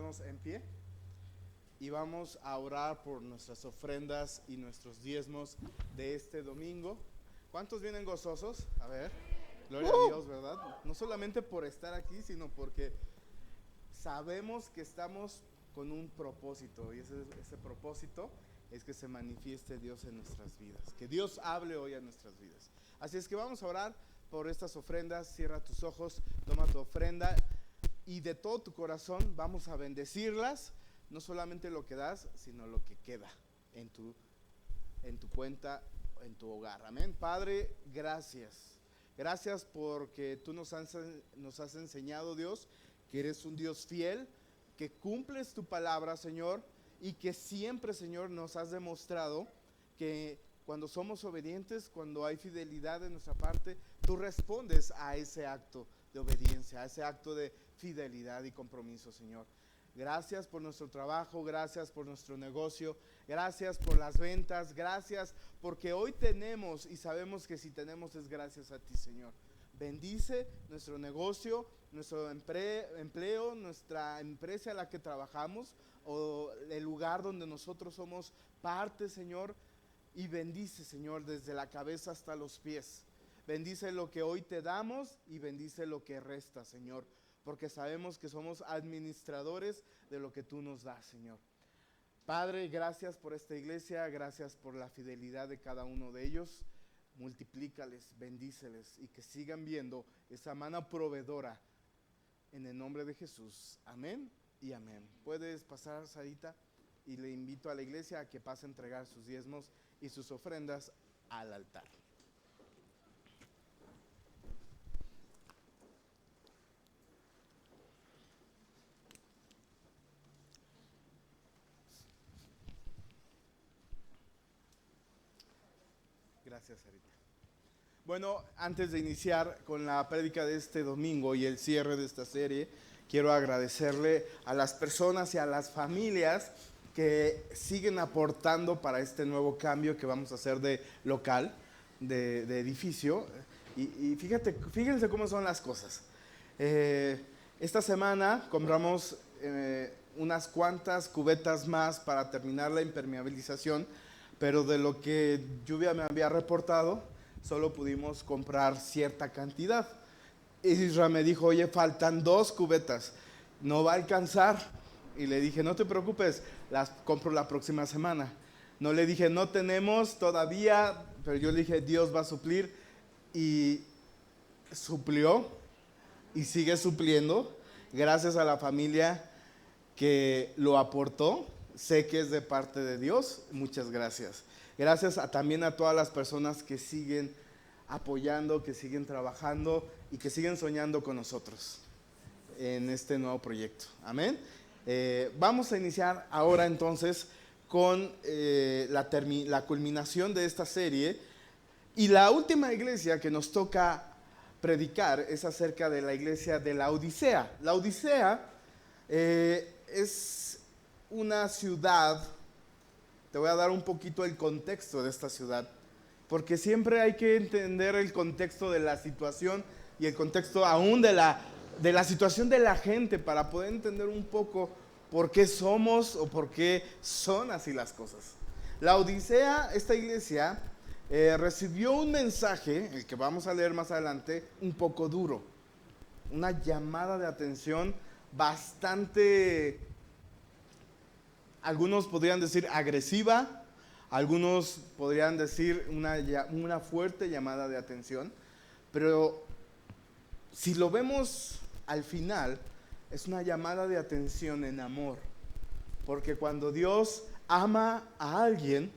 ponernos en pie y vamos a orar por nuestras ofrendas y nuestros diezmos de este domingo. ¿Cuántos vienen gozosos? A ver, gloria a Dios, ¿verdad? No solamente por estar aquí, sino porque sabemos que estamos con un propósito, y ese propósito es que se manifieste Dios en nuestras vidas, que Dios hable hoy a nuestras vidas. Así es que vamos a orar por estas ofrendas. Cierra tus ojos, toma tu ofrenda y de todo tu corazón vamos a bendecirlas, no solamente lo que das, sino lo que queda en tu cuenta, en tu hogar. Amén. Padre, gracias. Gracias porque tú nos has enseñado, Dios, que eres un Dios fiel, que cumples tu palabra, Señor, y que siempre, Señor, nos has demostrado que cuando somos obedientes, cuando hay fidelidad de nuestra parte, tú respondes a ese acto de obediencia, a ese acto de fidelidad y compromiso, Señor. Gracias por nuestro trabajo, gracias por nuestro negocio, gracias por las ventas, gracias porque hoy tenemos y sabemos que si tenemos es gracias a ti, Señor. Bendice nuestro negocio, nuestro empleo, nuestra empresa a la que trabajamos o el lugar donde nosotros somos parte, Señor. Y bendice, Señor, desde la cabeza hasta los pies. Bendice lo que hoy te damos y bendice lo que resta, Señor, porque sabemos que somos administradores de lo que tú nos das, Señor. Padre, gracias por esta iglesia, gracias por la fidelidad de cada uno de ellos. Multiplícales, bendíceles y que sigan viendo esa mano proveedora en el nombre de Jesús. Amén y amén. Puedes pasar, Sarita, y le invito a la iglesia a que pase a entregar sus diezmos y sus ofrendas al altar. Gracias, Sarita. Bueno, antes de iniciar con la prédica de este domingo y el cierre de esta serie, quiero agradecerle a las personas y a las familias que siguen aportando para este nuevo cambio que vamos a hacer de local, de edificio. Y fíjense cómo son las cosas. Esta semana compramos unas cuantas cubetas más para terminar la impermeabilización, pero de lo que Lluvia me había reportado, solo pudimos comprar cierta cantidad. Isra me dijo, oye, faltan 2 cubetas, no va a alcanzar. Y le dije, no te preocupes, las compro la próxima semana. No le dije, no tenemos todavía, pero yo le dije, Dios va a suplir. Y suplió y sigue supliendo, gracias a la familia que lo aportó. Sé que es de parte de Dios, muchas gracias. Gracias también a todas las personas que siguen apoyando, que siguen trabajando y que siguen soñando con nosotros en este nuevo proyecto. Amén. Vamos a iniciar ahora entonces con la culminación de esta serie. Y la última iglesia que nos toca predicar es acerca de la iglesia de la Odisea. La Odisea es una ciudad. Te voy a dar un poquito el contexto de esta ciudad, porque siempre hay que entender el contexto de la situación y el contexto aún de la situación de la gente para poder entender un poco por qué somos o por qué son así las cosas. La Odisea, esta iglesia, recibió un mensaje, el que vamos a leer más adelante, un poco duro, una llamada de atención bastante, algunos podrían decir agresiva, algunos podrían decir una fuerte llamada de atención, pero si lo vemos al final, es una llamada de atención en amor, porque cuando Dios ama a alguien,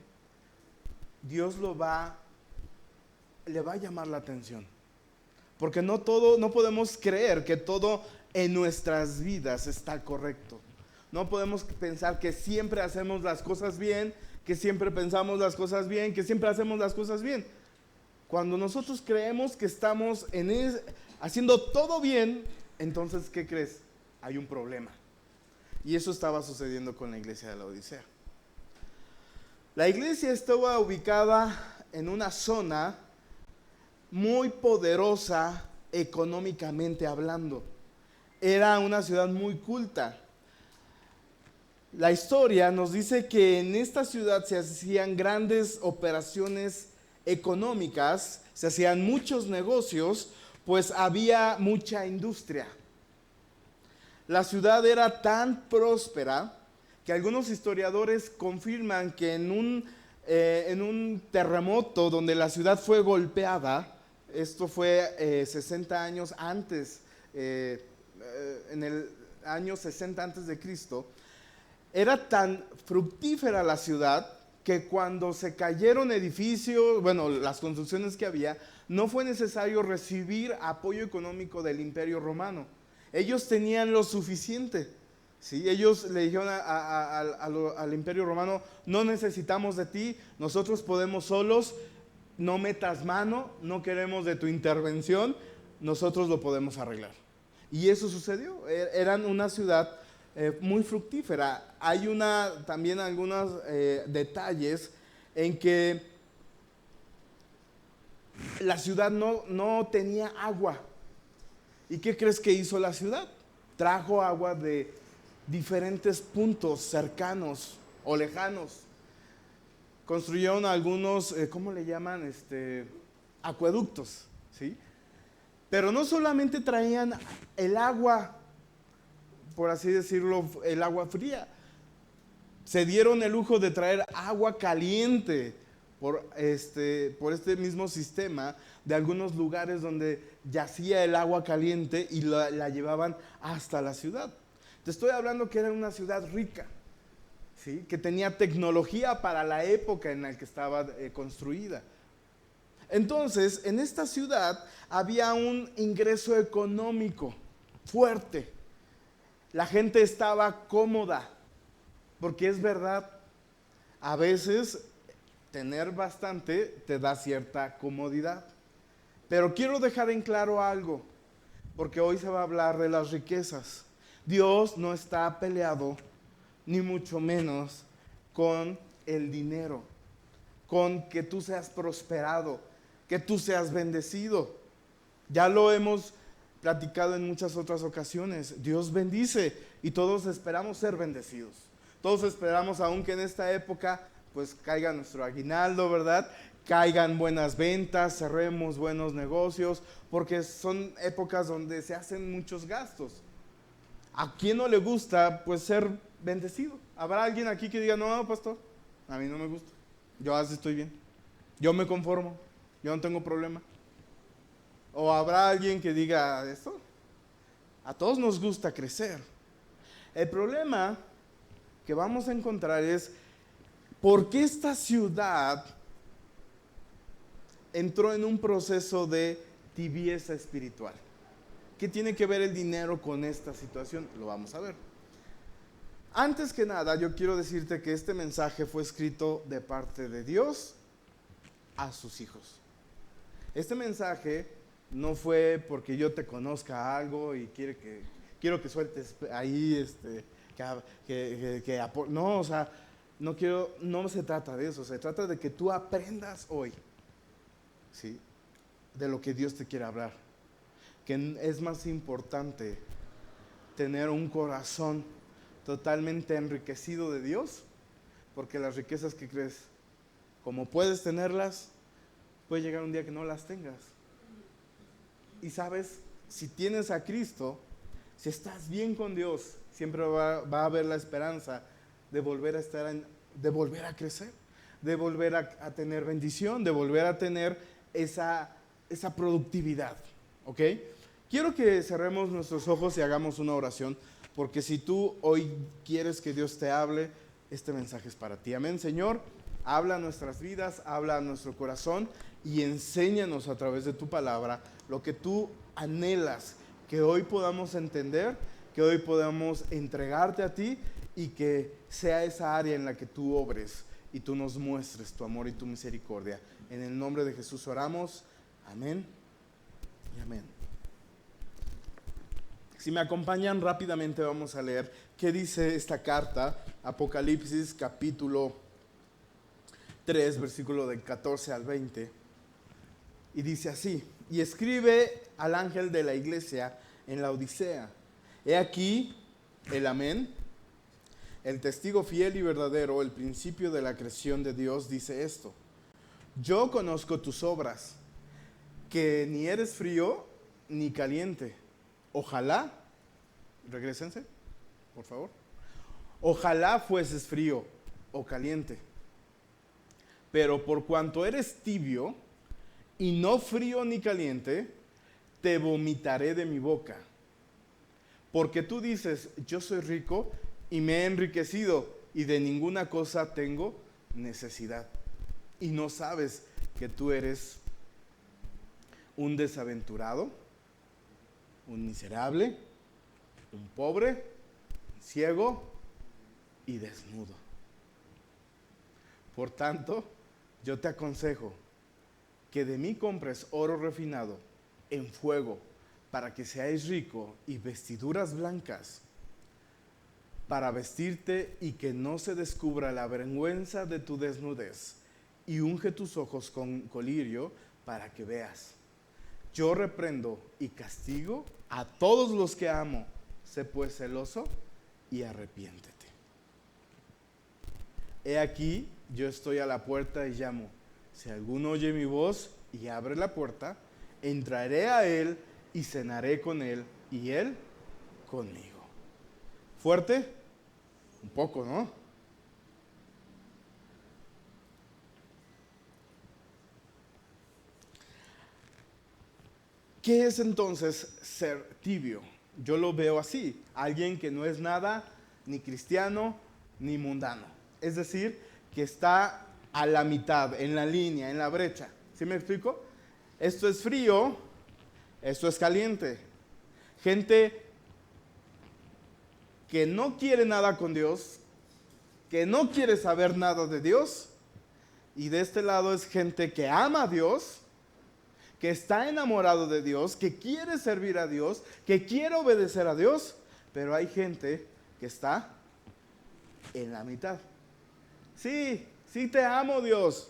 Dios le va a llamar la atención, porque no podemos creer que todo en nuestras vidas está correcto. No podemos pensar que siempre hacemos las cosas bien, que siempre pensamos las cosas bien, que siempre hacemos las cosas bien. Cuando nosotros creemos que estamos haciendo todo bien, entonces, ¿qué crees? Hay un problema. Y eso estaba sucediendo con la iglesia de la Odisea. La iglesia estaba ubicada en una zona muy poderosa económicamente hablando. Era una ciudad muy culta. La historia nos dice que en esta ciudad se hacían grandes operaciones económicas, se hacían muchos negocios, pues había mucha industria. La ciudad era tan próspera que algunos historiadores confirman que en un terremoto donde la ciudad fue golpeada, esto fue 60 años antes, en el año 60 antes de Cristo, era tan fructífera la ciudad que cuando se cayeron edificios, bueno, las construcciones que había, no fue necesario recibir apoyo económico del Imperio Romano. Ellos tenían lo suficiente. ¿Sí? Ellos le dijeron al Imperio Romano, no necesitamos de ti, nosotros podemos solos, no metas mano, no queremos de tu intervención, nosotros lo podemos arreglar. Y eso sucedió. Eran una ciudad muy fructífera. Hay también algunos detalles en que la ciudad no tenía agua. ¿Y qué crees que hizo la ciudad? Trajo agua de diferentes puntos cercanos o lejanos. Construyeron algunos, ¿cómo le llaman? Acueductos, ¿sí? Pero no solamente traían el agua, por así decirlo, el agua fría. Se dieron el lujo de traer agua caliente por este mismo sistema de algunos lugares donde yacía el agua caliente y la llevaban hasta la ciudad. Te estoy hablando que era una ciudad rica, ¿sí? Que tenía tecnología para la época en la que estaba construida. Entonces, en esta ciudad había un ingreso económico fuerte. La gente estaba cómoda, porque es verdad, a veces tener bastante te da cierta comodidad. Pero quiero dejar en claro algo, porque hoy se va a hablar de las riquezas. Dios no está peleado, ni mucho menos, con el dinero, con que tú seas prosperado, que tú seas bendecido. Ya lo hemos platicado en muchas otras ocasiones. Dios bendice y todos esperamos ser bendecidos. Todos esperamos, aunque en esta época pues caiga nuestro aguinaldo, ¿verdad? Caigan buenas ventas, cerremos buenos negocios, porque son épocas donde se hacen muchos gastos. ¿A quién no le gusta pues ser bendecido? ¿Habrá alguien aquí que diga, no, pastor, a mí no me gusta, yo así estoy bien, yo me conformo, yo no tengo problema? ¿O habrá alguien que diga esto? A todos nos gusta crecer. El problema que vamos a encontrar es por qué esta ciudad entró en un proceso de tibieza espiritual. ¿Qué tiene que ver el dinero con esta situación? Lo vamos a ver. Antes que nada, yo quiero decirte que este mensaje fue escrito de parte de Dios a sus hijos. Este mensaje no fue porque yo te conozca algo y quiero que sueltes ahí, no, o sea, no se trata de eso, se trata de que tú aprendas hoy, ¿sí? De lo que Dios te quiere hablar. Que es más importante tener un corazón totalmente enriquecido de Dios, porque las riquezas que crees, como puedes tenerlas, puede llegar un día que no las tengas. Y sabes, si tienes a Cristo, si estás bien con Dios, siempre va a haber la esperanza de volver de volver a crecer, de volver a tener bendición, de volver a tener esa productividad. ¿Ok? Quiero que cerremos nuestros ojos y hagamos una oración, porque si tú hoy quieres que Dios te hable, este mensaje es para ti. Amén, Señor. Habla a nuestras vidas, habla a nuestro corazón y enséñanos a través de tu palabra lo que tú anhelas, que hoy podamos entender, que hoy podamos entregarte a ti y que sea esa área en la que tú obres y tú nos muestres tu amor y tu misericordia. En el nombre de Jesús oramos. Amén y amén. Si me acompañan rápidamente vamos a leer qué dice esta carta, Apocalipsis capítulo 3, versículo del 14 al 20. Y dice así: y escribe al ángel de la iglesia en la Odisea. He aquí el amén, el testigo fiel y verdadero, el principio de la creación de Dios, dice esto: yo conozco tus obras, que ni eres frío ni caliente. Ojalá, regrésense, por favor. Ojalá fueses frío o caliente. Pero por cuanto eres tibio y no frío ni caliente, te vomitaré de mi boca. Porque tú dices, yo soy rico y me he enriquecido y de ninguna cosa tengo necesidad. Y no sabes que tú eres un desaventurado, un miserable, un pobre, un ciego y desnudo. Por tanto, yo te aconsejo que de mí compres oro refinado en fuego, para que seáis rico, y vestiduras blancas para vestirte, y que no se descubra la vergüenza de tu desnudez, y unge tus ojos con colirio para que veas. Yo reprendo y castigo a todos los que amo. Sé pues celoso y arrepiéntete. He aquí, yo estoy a la puerta y llamo. Si alguno oye mi voz y abre la puerta, entraré a él y cenaré con él y él conmigo. ¿Fuerte? Un poco, ¿no? ¿Qué es entonces ser tibio? Yo lo veo así: alguien que no es nada ni cristiano ni mundano. Es decir, que está a la mitad, en la línea, en la brecha. ¿Sí me explico? Esto es frío, esto es caliente. Gente que no quiere nada con Dios, que no quiere saber nada de Dios. Y de este lado es gente que ama a Dios, que está enamorado de Dios, que quiere servir a Dios, que quiere obedecer a Dios. Pero hay gente que está en la mitad. Sí, sí te amo, Dios.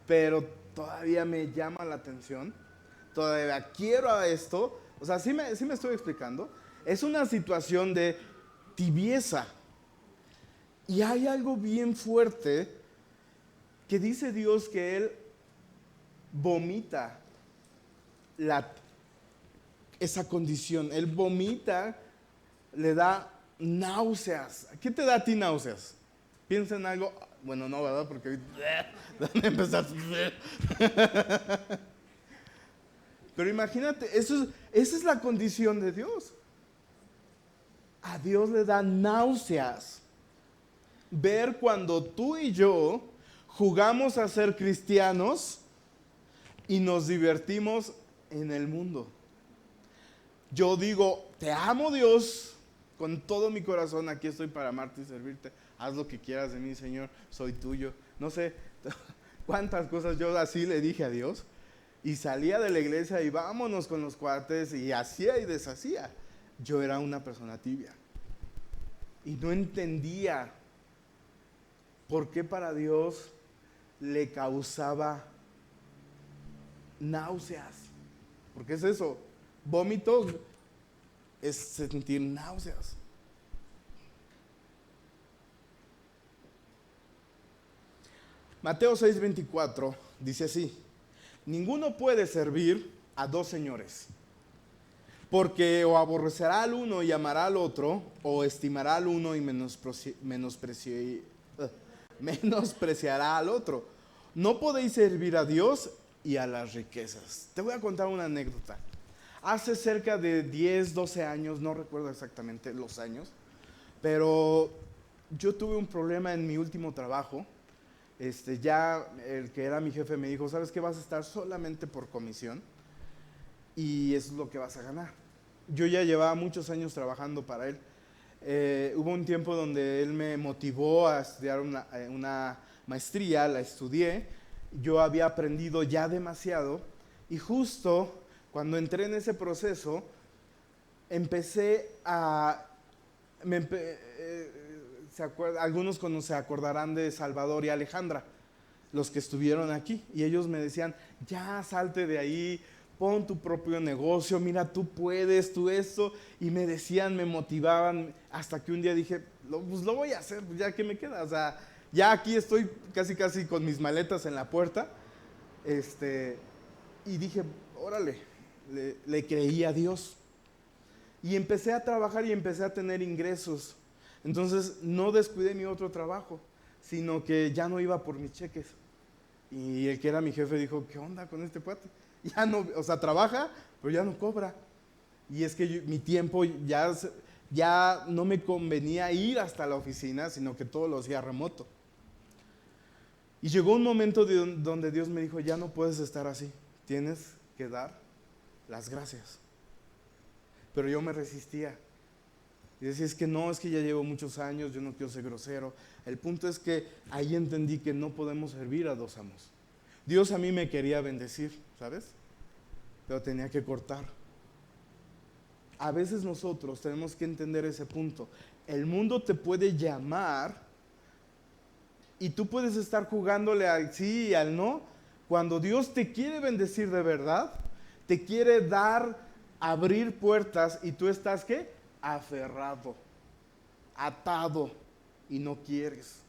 Pero todavía me llama la atención. Todavía quiero a esto. O sea, sí me estoy explicando. Es una situación de tibieza. Y hay algo bien fuerte que dice Dios, que Él vomita esa condición. Él vomita, le da náuseas. ¿Qué te da a ti náuseas? Piensa en algo. Bueno, no, ¿verdad? Porque empezar. Pero imagínate, esa es la condición de Dios. A Dios le da náuseas ver cuando tú y yo jugamos a ser cristianos y nos divertimos en el mundo. Yo digo, te amo, Dios, con todo mi corazón, aquí estoy para amarte y servirte. Haz lo que quieras de mí, Señor, soy tuyo. No sé cuántas cosas yo así le dije a Dios. Y salía de la iglesia y vámonos con los cuates, y hacía y deshacía. Yo era una persona tibia. Y no entendía por qué para Dios le causaba náuseas. Porque es eso, vómito es sentir náuseas. Mateo 6:24 dice así: ninguno puede servir a dos señores, porque o aborrecerá al uno y amará al otro, o estimará al uno y menospreciará al otro. No podéis servir a Dios y a las riquezas. Te voy a contar una anécdota. Hace cerca de 10, 12 años, no recuerdo exactamente los años, pero yo tuve un problema en mi último trabajo. Ya el que era mi jefe me dijo, ¿sabes qué? Vas a estar solamente por comisión y eso es lo que vas a ganar. Yo ya llevaba muchos años trabajando para él. Hubo un tiempo donde él me motivó a estudiar una maestría, la estudié. Yo había aprendido ya demasiado y justo cuando entré en ese proceso empecé a... algunos se acordarán de Salvador y Alejandra, los que estuvieron aquí, y ellos me decían, ya salte de ahí, pon tu propio negocio, mira, tú puedes, tú esto. Y me decían, me motivaban, hasta que un día dije, pues lo voy a hacer, pues ya que me queda. O sea, ya aquí estoy casi con mis maletas en la puerta. Y dije, órale, le creí a Dios. Y empecé a trabajar y empecé a tener ingresos. Entonces no descuidé mi otro trabajo, sino que ya no iba por mis cheques. Y el que era mi jefe dijo, ¿qué onda con este cuate? Ya no, o sea, trabaja, pero ya no cobra. Y es que mi tiempo ya no me convenía ir hasta la oficina, sino que todo lo hacía remoto. Y llegó un momento donde Dios me dijo, ya no puedes estar así, tienes que dar las gracias. Pero yo me resistía. Y decía, es que no, es que ya llevo muchos años, yo no quiero ser grosero. El punto es que ahí entendí que no podemos servir a dos amos. Dios a mí me quería bendecir, ¿sabes? Pero tenía que cortar. A veces nosotros tenemos que entender ese punto. El mundo te puede llamar y tú puedes estar jugándole al sí y al no. Cuando Dios te quiere bendecir de verdad, te quiere dar, abrir puertas y tú estás, ¿qué? Aferrado, atado y no quieres.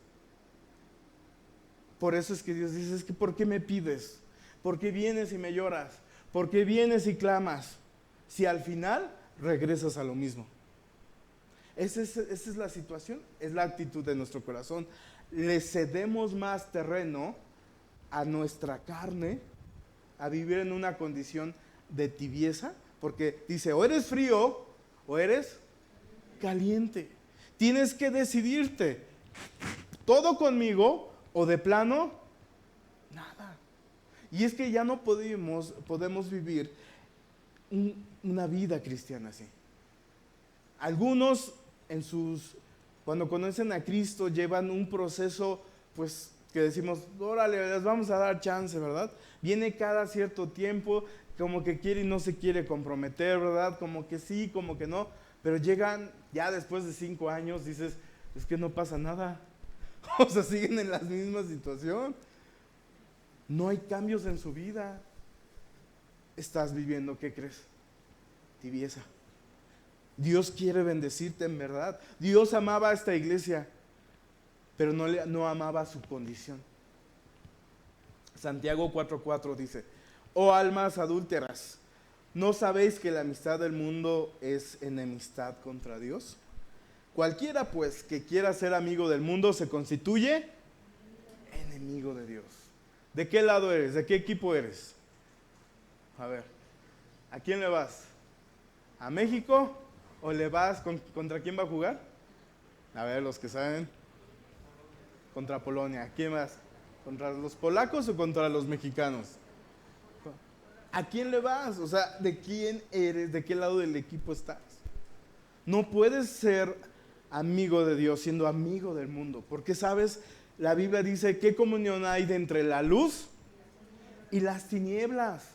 Por eso es que Dios dice, es que ¿por qué me pides? ¿Por qué vienes y me lloras? ¿Por qué vienes y clamas? Si al final regresas a lo mismo. Esa es la situación, es la actitud de nuestro corazón. Le cedemos más terreno a nuestra carne, a vivir en una condición de tibieza, porque dice, o eres frío o eres caliente. Tienes que decidirte, todo conmigo o de plano, nada. Y es que ya no podemos vivir una vida cristiana así. Algunos cuando conocen a Cristo llevan un proceso, pues que decimos, órale, les vamos a dar chance, ¿verdad? Viene cada cierto tiempo, como que quiere y no se quiere comprometer, ¿verdad? Como que sí, como que no, pero llegan ya después de 5 años, dices, es que no pasa nada. O sea, siguen en la misma situación. No hay cambios en su vida. Estás viviendo, ¿qué crees? Tibieza. Dios quiere bendecirte en verdad. Dios amaba a esta iglesia, pero no amaba su condición. Santiago 4:4 dice, oh almas adúlteras, ¿no sabéis que la amistad del mundo es enemistad contra Dios? Cualquiera pues que quiera ser amigo del mundo se constituye enemigo de Dios. ¿De qué lado eres? ¿De qué equipo eres? A ver, ¿a quién le vas? ¿A México? ¿O le vas contra quién va a jugar? A ver, los que saben. Contra Polonia. ¿Quién más? ¿Contra los polacos o contra los mexicanos? ¿A quién le vas? O sea, ¿de quién eres? ¿De qué lado del equipo estás? No puedes ser amigo de Dios siendo amigo del mundo. Porque, ¿sabes? La Biblia dice, ¿qué comunión hay de entre la luz y las tinieblas?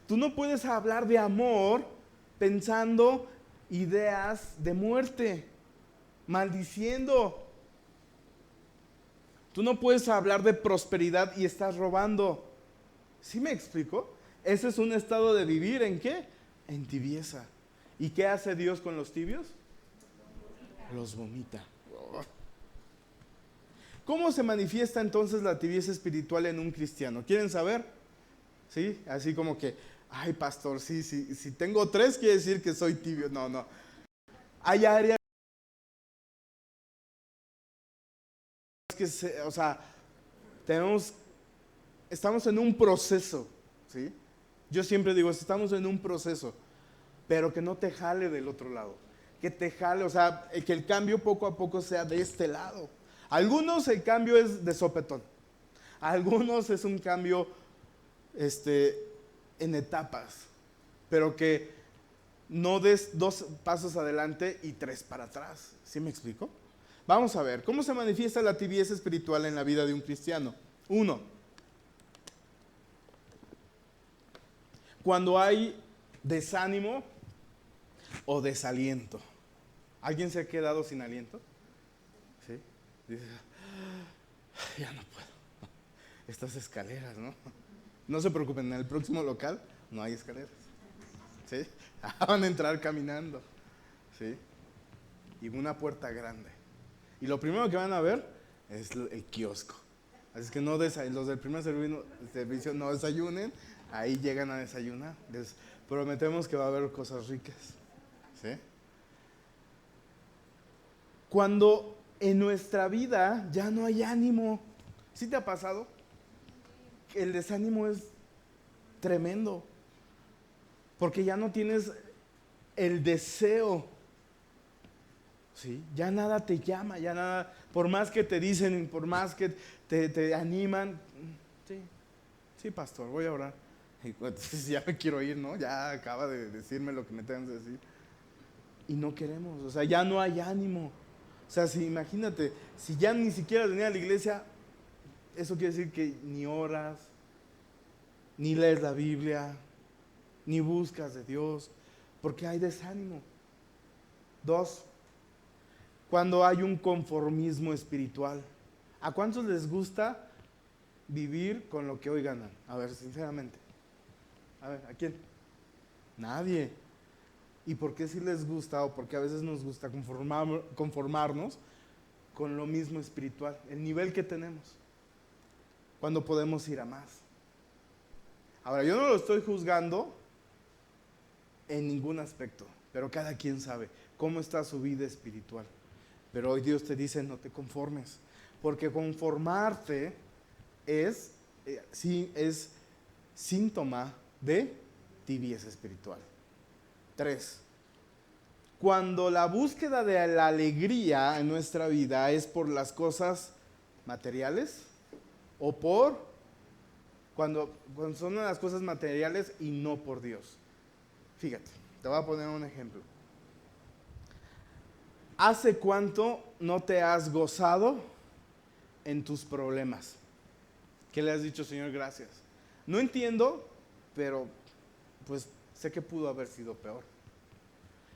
Tú no puedes hablar de amor pensando ideas de muerte, maldiciendo. Tú no puedes hablar de prosperidad y estás robando. ¿Sí me explico? Ese es un estado de vivir, ¿en qué? En tibieza. ¿Y qué hace Dios con los tibios? Los vomita. ¿Cómo se manifiesta entonces la tibieza espiritual en un cristiano? ¿Quieren saber? ¿Sí? Así como que, ay, pastor, sí, si tengo 3 quiere decir que soy tibio. No. Hay áreas que, o sea, estamos en un proceso, ¿sí? Yo siempre digo, estamos en un proceso, pero que no te jale del otro lado. Que te jale, o sea, que el cambio poco a poco sea de este lado. Algunos el cambio es de sopetón. Algunos es un cambio en etapas, pero que no des 2 pasos adelante y 3 para atrás. ¿Sí me explico? Vamos a ver, ¿cómo se manifiesta la tibieza espiritual en la vida de un cristiano? 1, cuando hay desánimo o desaliento. ¿Alguien se ha quedado sin aliento? ¿Sí? Dice, ya no puedo. Estas escaleras, ¿no? No se preocupen, en el próximo local no hay escaleras. ¿Sí? Van a entrar caminando. ¿Sí? Y una puerta grande. Y lo primero que van a ver es el kiosco. Así es que no los del primer servicio no desayunen, ahí llegan a desayunar. Les prometemos que va a haber cosas ricas. ¿Sí? Cuando en nuestra vida ya no hay ánimo, ¿sí te ha pasado? El desánimo es tremendo, porque ya no tienes el deseo, ¿sí? Ya nada te llama, ya nada, por más que te dicen, por más que te animan, sí, sí, pastor, voy a orar. Y entonces ya me quiero ir, ¿no? Ya acaba de decirme lo que me tengan que decir. Y no queremos, o sea, ya no hay ánimo. O sea, si imagínate, si ya ni siquiera venir a la iglesia, eso quiere decir que ni oras, ni lees la Biblia, ni buscas de Dios, porque hay desánimo. 2, cuando hay un conformismo espiritual. ¿A cuántos les gusta vivir con lo que hoy ganan? A ver, sinceramente. A ver, ¿a quién? Nadie. ¿Y por qué si les gusta o por qué a veces nos gusta conformarnos con lo mismo espiritual, el nivel que tenemos, cuando podemos ir a más? Ahora, yo no lo estoy juzgando en ningún aspecto, pero cada quien sabe cómo está su vida espiritual. Pero hoy Dios te dice, no te conformes, porque conformarte es síntoma de tibieza espiritual. 3, cuando la búsqueda de la alegría en nuestra vida es por las cosas materiales o cuando son las cosas materiales y no por Dios. Fíjate, te voy a poner un ejemplo. ¿Hace cuánto no te has gozado en tus problemas? ¿Qué le has dicho, Señor, gracias? No entiendo, pero pues sé que pudo haber sido peor.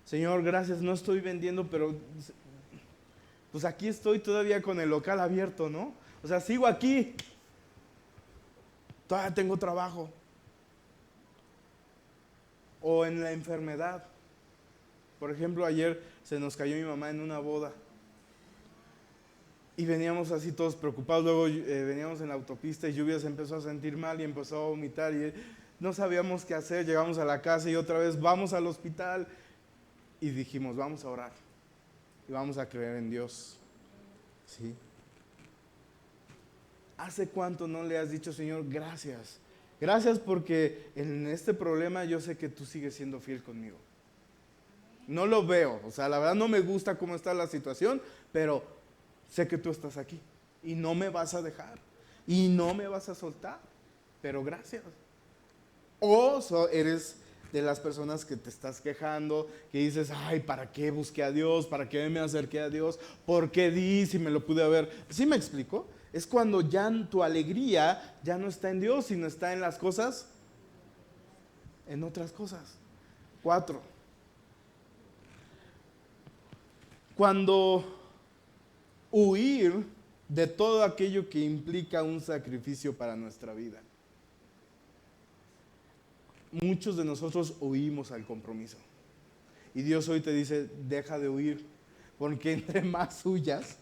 Señor, gracias, no estoy vendiendo, pero pues aquí estoy todavía con el local abierto, ¿no? O sea, sigo aquí. Todavía tengo trabajo. O en la enfermedad. Por ejemplo, ayer se nos cayó mi mamá en una boda. Y veníamos así todos preocupados. Luego veníamos en la autopista y Lluvia se empezó a sentir mal y empezó a vomitar. Y no sabíamos qué hacer. Llegamos a la casa y otra vez vamos al hospital. Y dijimos, vamos a orar. Y vamos a creer en Dios. ¿Sí? ¿Hace cuánto no le has dicho, Señor, gracias? Gracias porque en este problema yo sé que tú sigues siendo fiel conmigo. No lo veo, o sea, la verdad no me gusta cómo está la situación, pero sé que tú estás aquí y no me vas a dejar y no me vas a soltar, pero gracias. O eres de las personas que te estás quejando, que dices, ay, ¿para qué busqué a Dios? ¿Para qué me acerqué a Dios? ¿Por qué di si me lo pude haber? ¿Sí me explico? Es cuando ya tu alegría ya no está en Dios, sino está en las cosas, en otras cosas. 4, cuando huir de todo aquello que implica un sacrificio para nuestra vida. Muchos de nosotros huimos al compromiso. Y Dios hoy te dice, deja de huir, porque entre más huyas,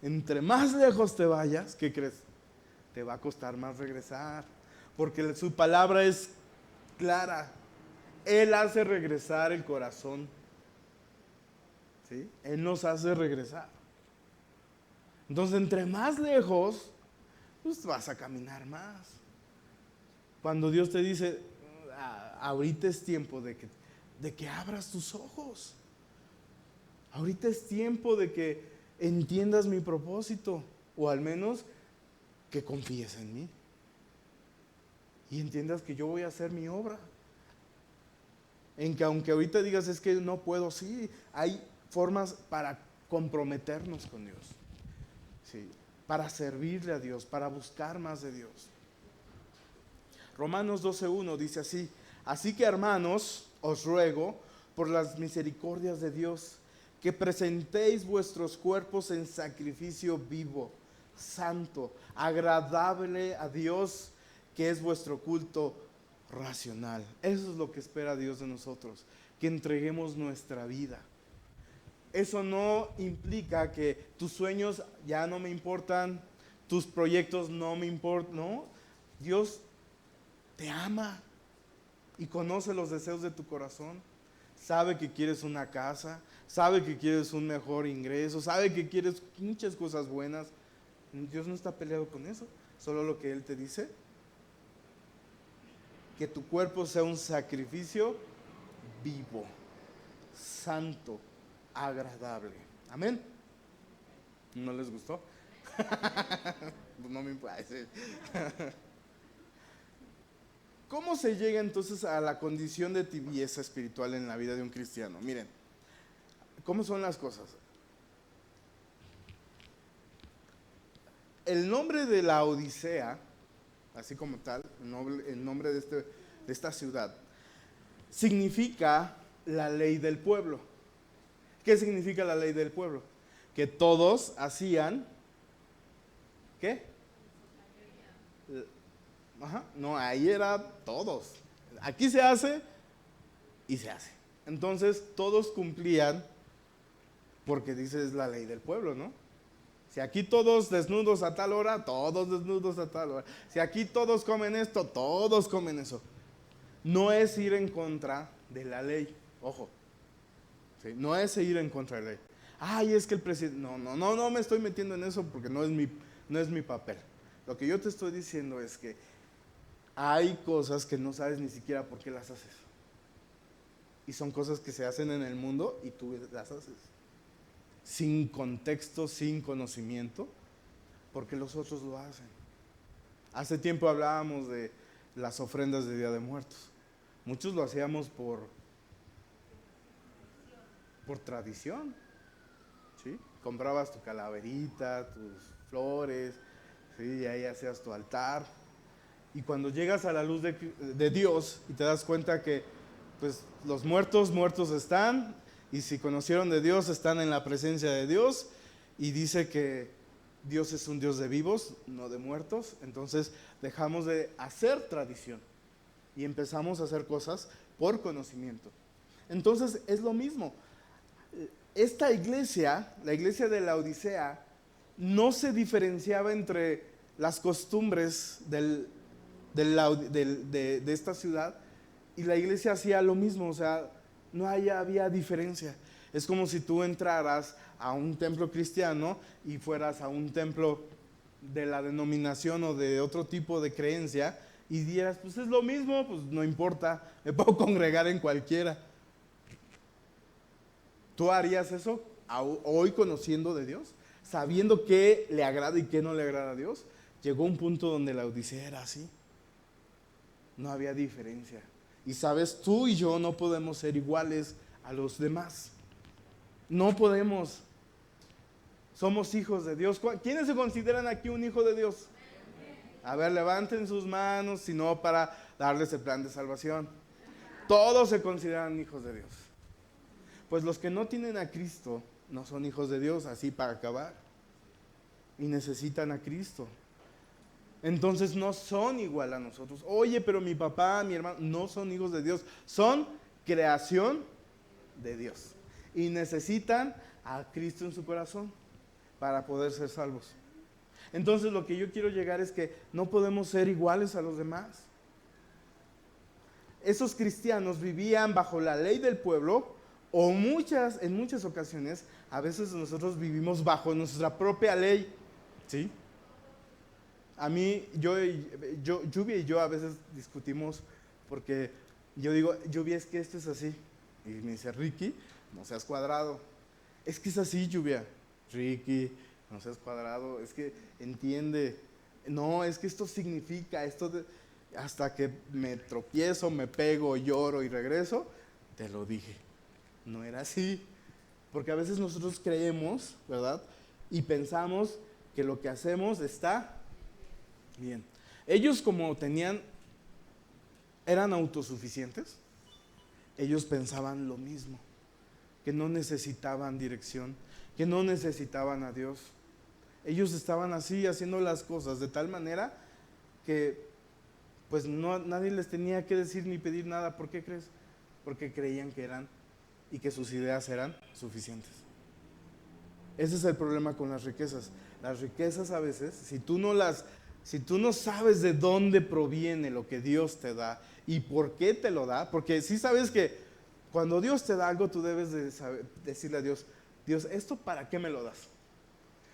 entre más lejos te vayas, ¿qué crees? Te va a costar más regresar, porque su palabra es clara. Él hace regresar el corazón. ¿Sí? Él nos hace regresar. Entonces, entre más lejos, pues vas a caminar más. Cuando Dios te dice, ahorita es tiempo de que abras tus ojos. Ahorita es tiempo de que entiendas mi propósito, o al menos que confíes en mí. Y entiendas que yo voy a hacer mi obra. En que aunque ahorita digas, es que no puedo, sí, hay formas para comprometernos con Dios. Sí, para servirle a Dios, para buscar más de Dios. Romanos 12:1 dice así: así que, hermanos, os ruego por las misericordias de Dios que presentéis vuestros cuerpos en sacrificio vivo, santo, agradable a Dios, que es vuestro culto racional. Eso es lo que espera Dios de nosotros, que entreguemos nuestra vida. Eso no implica que tus sueños ya no me importan, tus proyectos no me importan, no. Dios te ama y conoce los deseos de tu corazón. Sabe que quieres una casa, sabe que quieres un mejor ingreso, sabe que quieres muchas cosas buenas. Dios no está peleado con eso, solo lo que Él te dice, que tu cuerpo sea un sacrificio vivo, santo, agradable. Amén. ¿No les gustó? Pues no me importa. ¿Cómo se llega entonces a la condición de tibieza espiritual en la vida de un cristiano? Miren, ¿cómo son las cosas? El nombre de la Odisea, así como tal, el nombre de esta ciudad, significa la ley del pueblo. ¿Qué significa la ley del pueblo? Que todos hacían, ¿qué? Ajá, no, ahí era todos. Aquí se hace y se hace. Entonces todos cumplían, porque dice es la ley del pueblo, ¿no? Si aquí todos desnudos a tal hora, todos desnudos a tal hora. Si aquí todos comen esto, todos comen eso. No es ir en contra de la ley, ojo. ¿Sí? No es ir en contra de la ley. Ay, es que el presidente... No me estoy metiendo en eso porque no es mi papel. Lo que yo te estoy diciendo es que hay cosas que no sabes ni siquiera por qué las haces. Y son cosas que se hacen en el mundo y tú las haces. Sin contexto, sin conocimiento, porque los otros lo hacen. Hace tiempo hablábamos de las ofrendas de Día de Muertos. Muchos lo hacíamos por tradición, ¿sí? Comprabas tu calaverita, tus flores, ¿sí? Y ahí hacías tu altar. Y cuando llegas a la luz de Dios y te das cuenta que pues, los muertos están, y si conocieron de Dios, están en la presencia de Dios, y dice que Dios es un Dios de vivos, no de muertos. Entonces dejamos de hacer tradición y empezamos a hacer cosas por conocimiento. Entonces es lo mismo. Esta iglesia, la iglesia de la Odisea, no se diferenciaba entre las costumbres de esta ciudad, y la iglesia hacía lo mismo, o sea, no había diferencia. Es como si tú entraras a un templo cristiano y fueras a un templo de la denominación o de otro tipo de creencia y dieras, pues es lo mismo, pues no importa, me puedo congregar en cualquiera. ¿Tú harías eso hoy conociendo de Dios? Sabiendo qué le agrada y qué no le agrada a Dios. Llegó un punto donde la Odisea era así. No había diferencia. Y sabes, tú y yo no podemos ser iguales a los demás. No podemos. Somos hijos de Dios. ¿Quiénes se consideran aquí un hijo de Dios? A ver, levanten sus manos, si no, para darles el plan de salvación. Todos se consideran hijos de Dios. Pues los que no tienen a Cristo no son hijos de Dios, así para acabar. Y necesitan a Cristo. Entonces no son igual a nosotros. Oye, pero mi papá, mi hermano, no son hijos de Dios. Son creación de Dios. Y necesitan a Cristo en su corazón para poder ser salvos. Entonces lo que yo quiero llegar es que no podemos ser iguales a los demás. Esos cristianos vivían bajo la ley del pueblo, o en muchas ocasiones, a veces nosotros vivimos bajo nuestra propia ley. ¿Sí? A mí, Lluvia y yo a veces discutimos porque yo digo, Lluvia, es que esto es así. Y me dice, Ricky, no seas cuadrado. Es que es así, Lluvia. Ricky, no seas cuadrado, es que entiende. No, es que esto significa, hasta que me tropiezo, me pego, lloro y regreso, te lo dije. No era así. Porque a veces nosotros creemos, ¿verdad? Y pensamos que lo que hacemos está bien. Ellos como eran autosuficientes, ellos pensaban lo mismo, que no necesitaban dirección, que no necesitaban a Dios. Ellos estaban así haciendo las cosas de tal manera que pues no, nadie les tenía que decir ni pedir nada. ¿Por qué crees? Porque creían que eran y que sus ideas eran suficientes. Ese es el problema con las riquezas. Las riquezas a veces, si tú no sabes de dónde proviene lo que Dios te da y por qué te lo da, porque sí sabes que cuando Dios te da algo, tú debes de decirle a Dios, Dios, ¿esto para qué me lo das?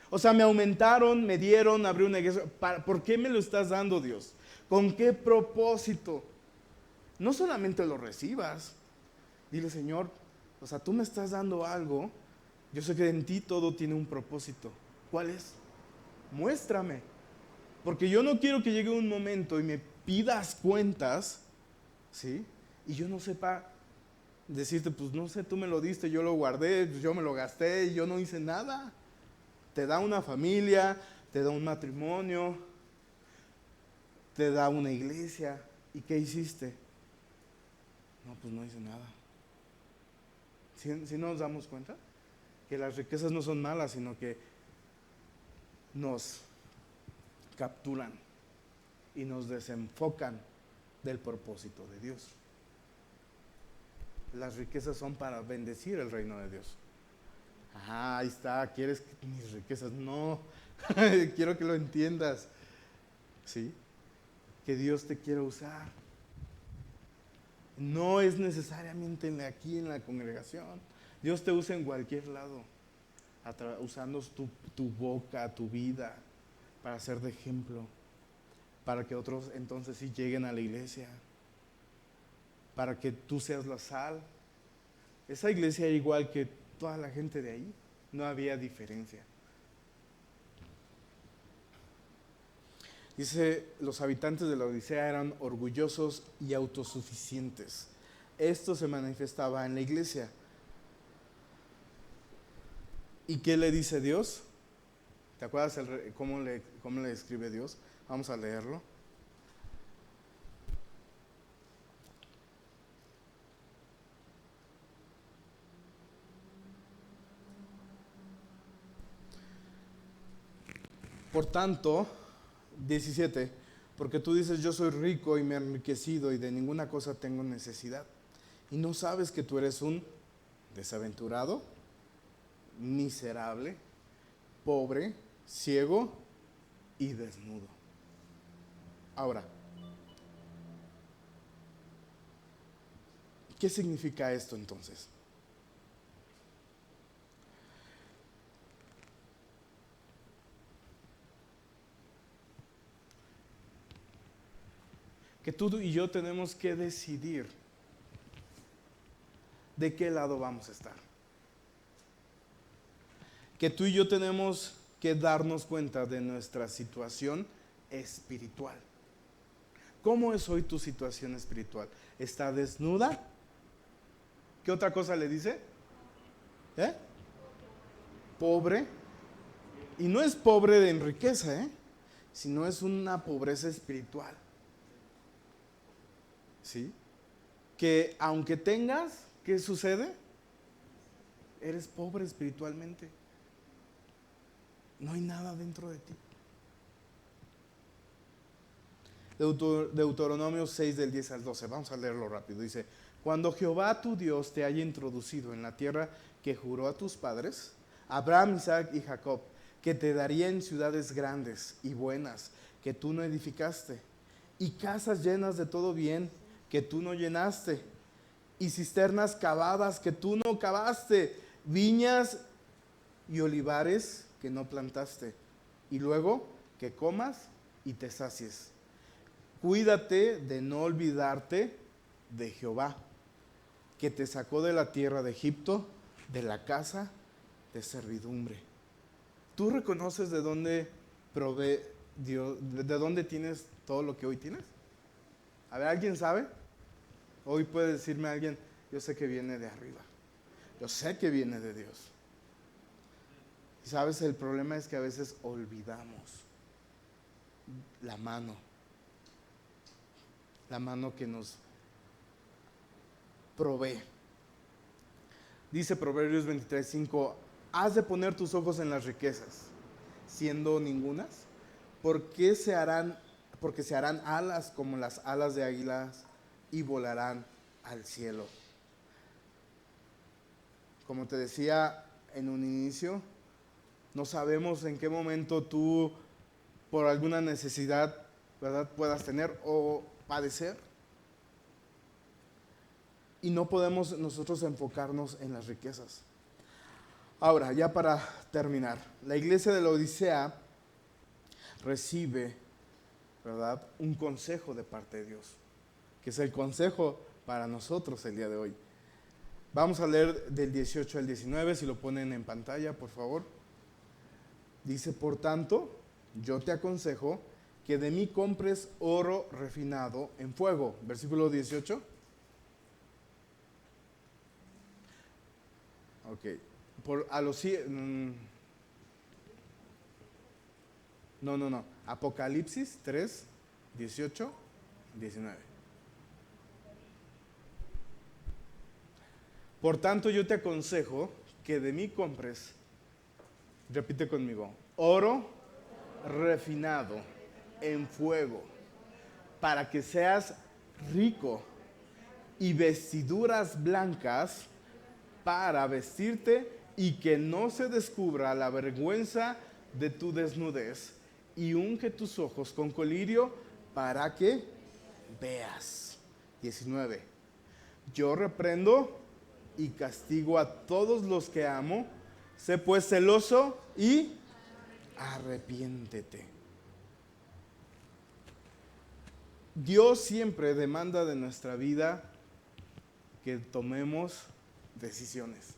O sea, me aumentaron, me dieron, abrí una iglesia. ¿Por qué me lo estás dando, Dios? ¿Con qué propósito? No solamente lo recibas. Dile, Señor, o sea, tú me estás dando algo. Yo sé que en ti todo tiene un propósito. ¿Cuál es? Muéstrame. Porque yo no quiero que llegue un momento y me pidas cuentas, ¿sí? Y yo no sepa decirte, pues no sé, tú me lo diste, yo lo guardé, yo me lo gasté y yo no hice nada. Te da una familia, te da un matrimonio, te da una iglesia. ¿Y qué hiciste? No, pues no hice nada. ¿Sí nos damos cuenta? Que las riquezas no son malas, sino que nos capturan y nos desenfocan del propósito de Dios. Las riquezas son para bendecir el reino de Dios. Ah, ahí está, ¿quieres mis riquezas? No, quiero que lo entiendas, ¿sí? Que Dios te quiera usar. No es necesariamente aquí en la congregación. Dios te usa en cualquier lado, usando tu boca, tu vida, para ser de ejemplo, para que otros entonces sí lleguen a la iglesia, para que tú seas la sal. Esa iglesia era igual que toda la gente de ahí, no había diferencia. Dice, los habitantes de la Odisea eran orgullosos y autosuficientes. Esto se manifestaba en la iglesia. ¿Y qué le dice Dios? ¿Te acuerdas cómo le describe Dios? Vamos a leerlo. Por tanto, 17, porque tú dices, yo soy rico y me he enriquecido y de ninguna cosa tengo necesidad. Y no sabes que tú eres un desaventurado, miserable, pobre, ciego y desnudo. Ahora, ¿qué significa esto entonces? Que tú y yo tenemos que decidir de qué lado vamos a estar. Que tú y yo tenemos que darnos cuenta de nuestra situación espiritual. ¿Cómo es hoy tu situación espiritual? ¿Está desnuda? ¿Qué otra cosa le dice? Pobre. Y no es pobre en riqueza, sino es una pobreza espiritual. ¿Sí? Que aunque tengas, ¿qué sucede? Eres pobre espiritualmente. No hay nada dentro de ti. Deuteronomio 6 del 10 al 12. Vamos a leerlo rápido. Dice, cuando Jehová tu Dios te haya introducido en la tierra que juró a tus padres, Abraham, Isaac y Jacob, que te daría en ciudades grandes y buenas que tú no edificaste, y casas llenas de todo bien que tú no llenaste, y cisternas cavadas que tú no cavaste, viñas y olivares que no plantaste, y luego que comas y te sacies. Cuídate de no olvidarte de Jehová, que te sacó de la tierra de Egipto, de la casa de servidumbre. ¿Tú reconoces de dónde provee Dios, de dónde tienes todo lo que hoy tienes? A ver, ¿alguien sabe? Hoy puede decirme alguien, yo sé que viene de arriba. Yo sé que viene de Dios. Y sabes, el problema es que a veces olvidamos la mano que nos provee. Dice Proverbios 23:5, has de poner tus ojos en las riquezas, siendo ningunas, ¿por qué se harán porque se harán alas como las alas de águilas y volarán al cielo. Como te decía en un inicio, no sabemos en qué momento tú, por alguna necesidad, ¿verdad?, puedas tener o padecer. Y no podemos nosotros enfocarnos en las riquezas. Ahora, ya para terminar, la iglesia de la Odisea recibe, ¿verdad?, un consejo de parte de Dios, que es el consejo para nosotros el día de hoy. Vamos a leer del 18 al 19, si lo ponen en pantalla, por favor. Dice, por tanto, yo te aconsejo que de mí compres oro refinado en fuego. Versículo 18. Ok. No. Apocalipsis 3, 18, 19. Por tanto, yo te aconsejo que de mí compres, repite conmigo, oro refinado en fuego, para que seas rico, y vestiduras blancas para vestirte, y que no se descubra la vergüenza de tu desnudez, y unge tus ojos con colirio para que veas. 19. Yo reprendo y castigo a todos los que amo. Sé pues celoso y arrepiéntete. Dios siempre demanda de nuestra vida que tomemos decisiones.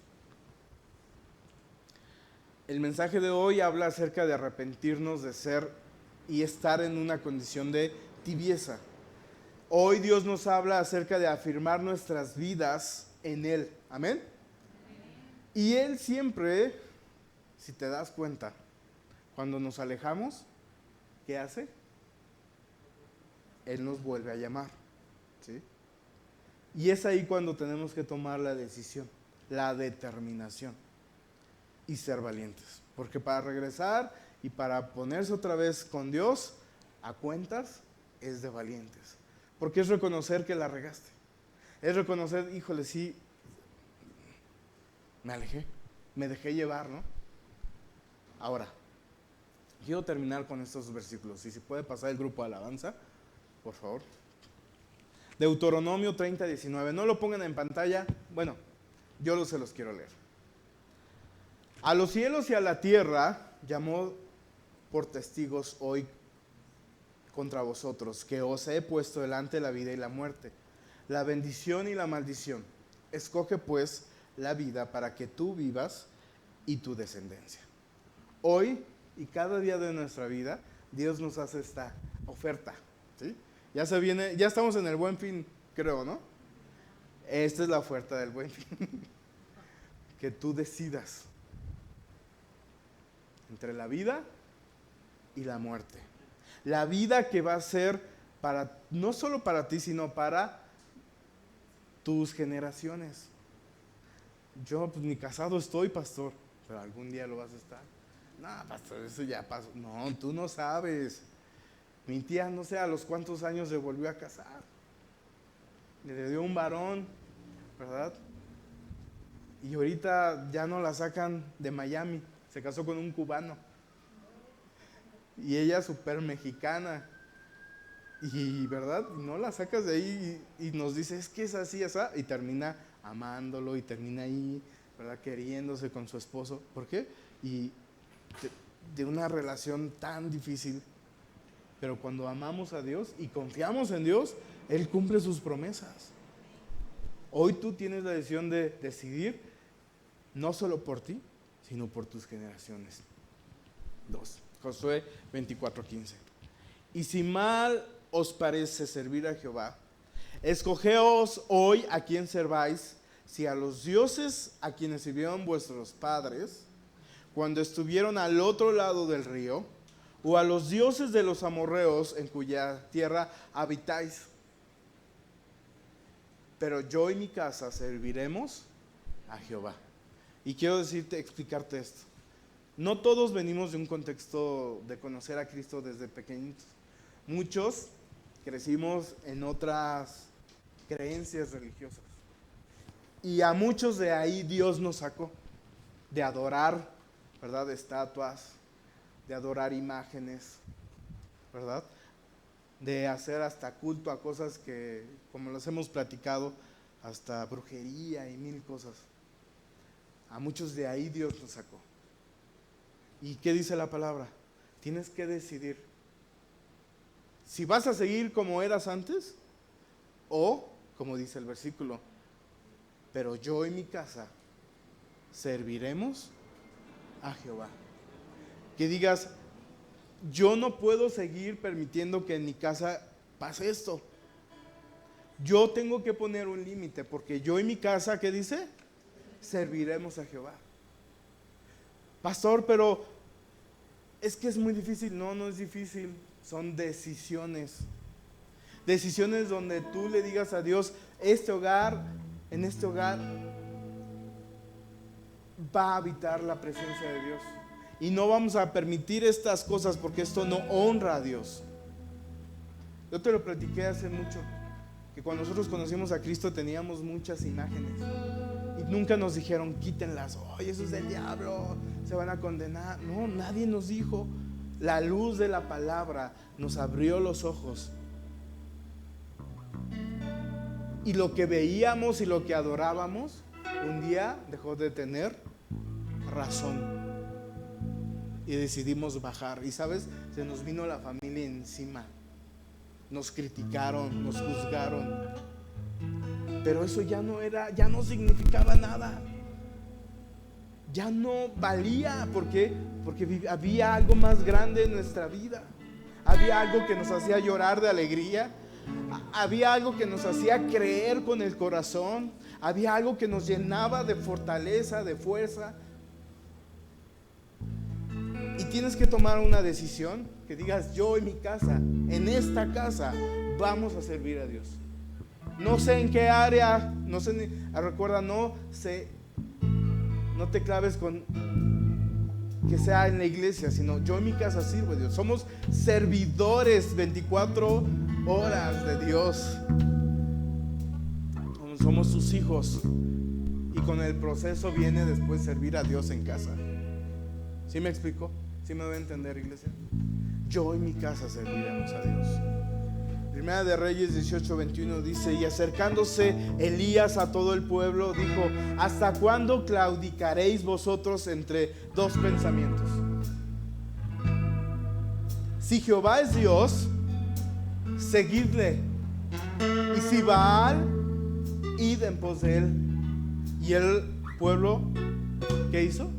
El mensaje de hoy habla acerca de arrepentirnos de ser y estar en una condición de tibieza. Hoy Dios nos habla acerca de afirmar nuestras vidas en Él. Amén. Y Él siempre, si te das cuenta, cuando nos alejamos, ¿qué hace? Él nos vuelve a llamar, ¿sí? Y es ahí cuando tenemos que tomar la decisión, la determinación y ser valientes. Porque para regresar y para ponerse otra vez con Dios a cuentas es de valientes. Porque es reconocer que la regaste. Es reconocer, híjole, sí, me alejé, me dejé llevar, ¿no? Ahora, quiero terminar con estos versículos. Y si puede pasar el grupo de alabanza, por favor. Deuteronomio 30, 19. No lo pongan en pantalla. Bueno, yo se los quiero leer. A los cielos y a la tierra llamó por testigos hoy contra vosotros, que os he puesto delante la vida y la muerte, la bendición y la maldición. Escoge pues la vida para que tú vivas y tu descendencia. Hoy y cada día de nuestra vida, Dios nos hace esta oferta, ¿sí? Ya se viene, ya estamos en el Buen Fin, creo, ¿no? Esta es la oferta del Buen Fin. Que tú decidas entre la vida y la muerte. La vida que va a ser para, no solo para ti, sino para tus generaciones. Yo pues ni casado estoy, pastor, pero algún día lo vas a estar. No, pastor, eso ya pasó. No, tú no sabes. Mi tía, no sé a los cuántos años se volvió a casar. Le dio un varón, ¿verdad? Y ahorita ya no la sacan de Miami. Se casó con un cubano. Y ella súper mexicana. Y, ¿verdad? No la sacas de ahí y nos dice, es que es así, esa. Y termina amándolo y termina ahí, ¿verdad? Queriéndose con su esposo. ¿Por qué? Y de una relación tan difícil. Pero cuando amamos a Dios y confiamos en Dios, Él cumple sus promesas. Hoy tú tienes la decisión de decidir, no solo por ti, sino por tus generaciones. 2. Josué 24:15. Y si mal os parece servir a Jehová, escogeos hoy a quién serváis, si a los dioses a quienes sirvieron vuestros padres, cuando estuvieron al otro lado del río, o a los dioses de los amorreos en cuya tierra habitáis. Pero yo y mi casa serviremos a Jehová. Y quiero explicarte esto. No todos venimos de un contexto de conocer a Cristo desde pequeñitos. Muchos crecimos en otras creencias religiosas. Y a muchos de ahí Dios nos sacó. De adorar, ¿verdad? Estatuas, de adorar imágenes, ¿verdad? De hacer hasta culto a cosas que, como los hemos platicado, hasta brujería y mil cosas. A muchos de ahí Dios nos sacó. ¿Y qué dice la palabra? Tienes que decidir si vas a seguir como eras antes o, como dice el versículo, pero yo y mi casa serviremos a Jehová. Que digas, yo no puedo seguir permitiendo que en mi casa pase esto. Yo tengo que poner un límite, porque yo y mi casa, ¿qué dice? Serviremos a Jehová. Pastor, pero es que es muy difícil. No, no es difícil. Son decisiones. Decisiones donde tú le digas a Dios, en este hogar va a habitar la presencia de Dios. Y no vamos a permitir estas cosas porque esto no honra a Dios. Yo te lo platiqué hace mucho, que cuando nosotros conocimos a Cristo teníamos muchas imágenes y nunca nos dijeron quítenlas, oye, eso es del diablo, se van a condenar. No, nadie nos dijo. La luz de la palabra nos abrió los ojos y lo que veíamos y lo que adorábamos un día dejó de tener razón. Y decidimos bajar. Y sabes, se nos vino la familia encima. Nos criticaron, nos juzgaron. Pero eso ya no significaba nada. Ya no valía. ¿Por qué? Porque había algo más grande en nuestra vida. Había algo que nos hacía llorar de alegría. Había algo que nos hacía creer con el corazón. Había algo que nos llenaba de fortaleza, de fuerza. Y tienes que tomar una decisión que digas, yo y mi casa, en esta casa, vamos a servir a Dios. No sé en qué área, recuerda, no te claves con que sea en la iglesia, sino yo en mi casa sirvo a Dios. Somos servidores 24 horas de Dios. Somos sus hijos. Y con el proceso viene después servir a Dios en casa. ¿Sí me explico? ¿Sí me voy a entender, iglesia? Yo y mi casa serviremos a Dios. Primera de Reyes 18:21 dice: y acercándose Elías a todo el pueblo, dijo: ¿hasta cuándo claudicaréis vosotros entre dos pensamientos? Si Jehová es Dios, seguidle, y si Baal, id en pos de él. Y el pueblo, ¿qué hizo?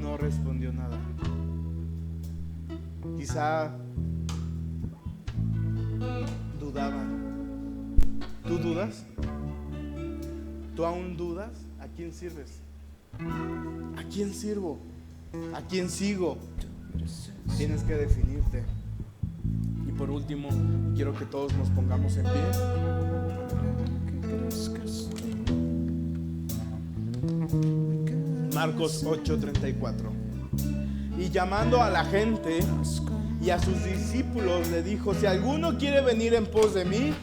No respondió nada. Quizá dudaban. ¿Tú dudas? ¿Tú aún dudas? ¿A quién sirves? ¿A quién sirvo? ¿A quién sigo? Tienes que definirte. Y por último, quiero que todos nos pongamos en pie. Marcos 8:34. Y llamando a la gente y a sus discípulos le dijo: si alguno quiere venir en pos de mí,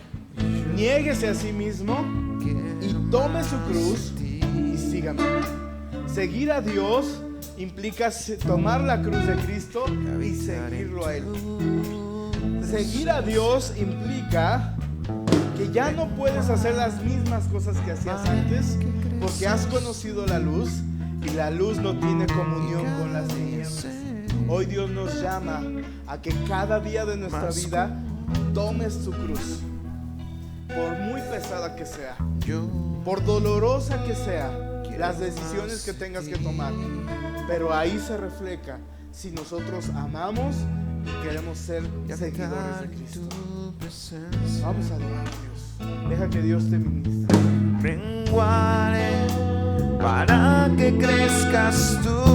niéguese a sí mismo y tome su cruz y sígame. Seguir a Dios implica tomar la cruz de Cristo y seguirlo a Él. Seguir a Dios implica que ya no puedes hacer las mismas cosas que hacías antes, porque has conocido la luz y la luz no tiene comunión con las tinieblas. Hoy Dios nos llama a que cada día de nuestra vida tomes tu cruz, por muy pesada que sea, por dolorosa que sea, las decisiones que tengas que tomar, pero ahí se refleja si nosotros amamos y queremos ser seguidores de Cristo. Vamos a adorar a Dios. Deja que Dios te ministre. Menguaré para que crezcas tú.